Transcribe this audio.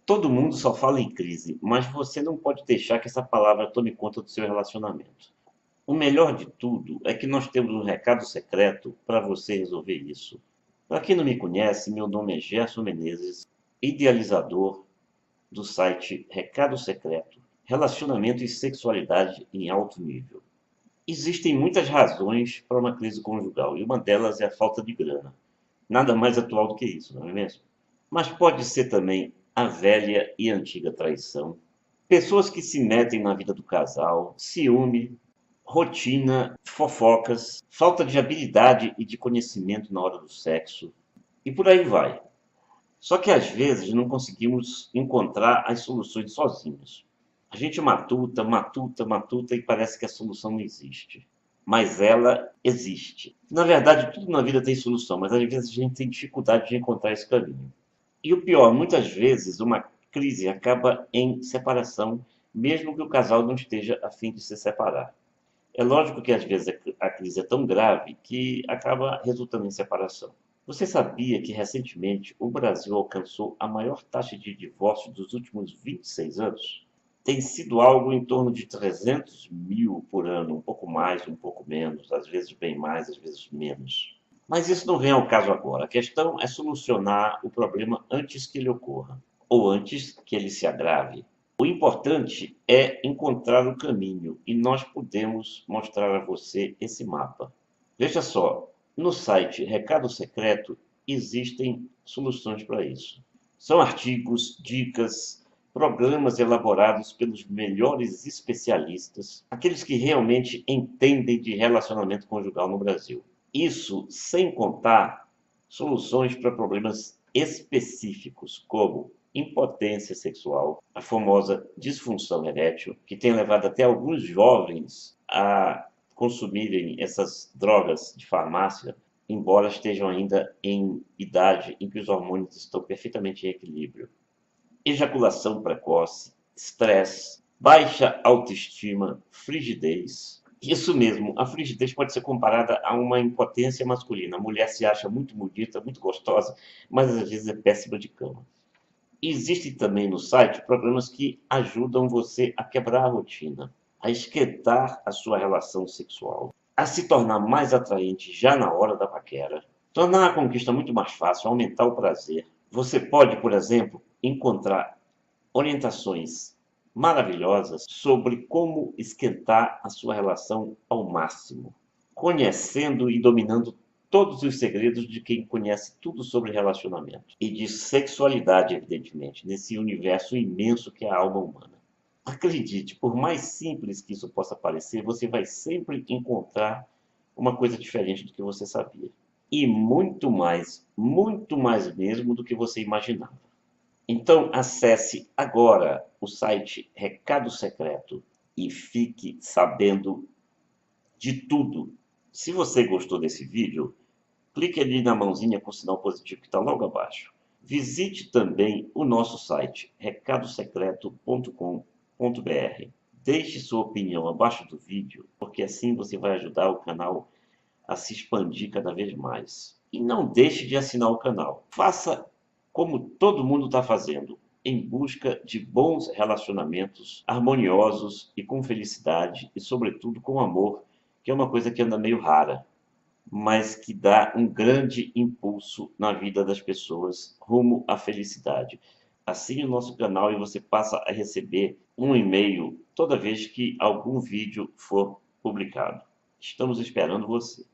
Todo mundo só fala em crise, mas você não pode deixar que essa palavra tome conta do seu relacionamento. O melhor de tudo é que nós temos um recado secreto para você resolver isso. Para quem não me conhece, meu nome é Gerson Menezes, idealizador do site Recado Secreto, Relacionamento e Sexualidade em Alto Nível. Existem muitas razões para uma crise conjugal e uma delas é a falta de grana. Nada mais atual do que isso, não é mesmo? Mas pode ser também a velha e antiga traição, pessoas que se metem na vida do casal, ciúme, rotina, fofocas, falta de habilidade e de conhecimento na hora do sexo, e por aí vai. Só que às vezes não conseguimos encontrar as soluções sozinhos. A gente matuta, matuta, matuta e parece que a solução não existe. Mas ela existe. Na verdade, tudo na vida tem solução, mas às vezes a gente tem dificuldade de encontrar esse caminho. E o pior, muitas vezes uma crise acaba em separação, mesmo que o casal não esteja a fim de se separar. É lógico que às vezes a crise é tão grave que acaba resultando em separação. Você sabia que recentemente o Brasil alcançou a maior taxa de divórcio dos últimos 26 anos? Tem sido algo em torno de 300 mil por ano, um pouco mais, um pouco menos, às vezes bem mais, às vezes menos. Mas isso não vem ao caso agora. A questão é solucionar o problema antes que ele ocorra, ou antes que ele se agrave. O importante é encontrar o caminho e nós podemos mostrar a você esse mapa. Veja só, no site Recado Secreto existem soluções para isso. São artigos, dicas, programas elaborados pelos melhores especialistas, aqueles que realmente entendem de relacionamento conjugal no Brasil. Isso sem contar soluções para problemas específicos, como impotência sexual, a famosa disfunção erétil, que tem levado até alguns jovens a consumirem essas drogas de farmácia, embora estejam ainda em idade em que os hormônios estão perfeitamente em equilíbrio. Ejaculação precoce, estresse, baixa autoestima, frigidez. Isso mesmo, a frigidez pode ser comparada a uma impotência masculina. A mulher se acha muito bonita, muito gostosa, mas às vezes é péssima de cama. Existem também no site programas que ajudam você a quebrar a rotina, a esquentar a sua relação sexual, a se tornar mais atraente já na hora da paquera, tornar a conquista muito mais fácil, aumentar o prazer. Você pode, por exemplo, encontrar orientações maravilhosas sobre como esquentar a sua relação ao máximo, conhecendo e dominando todos os segredos de quem conhece tudo sobre relacionamento e de sexualidade, evidentemente, nesse universo imenso que é a alma humana. Acredite, por mais simples que isso possa parecer, você vai sempre encontrar uma coisa diferente do que você sabia. E muito mais mesmo do que você imaginava. Então, acesse agora o site Recado Secreto e fique sabendo de tudo. Se você gostou desse vídeo, clique ali na mãozinha com o sinal positivo que está logo abaixo. Visite também o nosso site recadosecreto.com.br. Deixe sua opinião abaixo do vídeo, porque assim você vai ajudar o canal a se expandir cada vez mais. E não deixe de assinar o canal. Faça como todo mundo está fazendo, em busca de bons relacionamentos harmoniosos e com felicidade e, sobretudo, com amor, que é uma coisa que anda meio rara, mas que dá um grande impulso na vida das pessoas rumo à felicidade. Assine o nosso canal e você passa a receber um e-mail toda vez que algum vídeo for publicado. Estamos esperando você.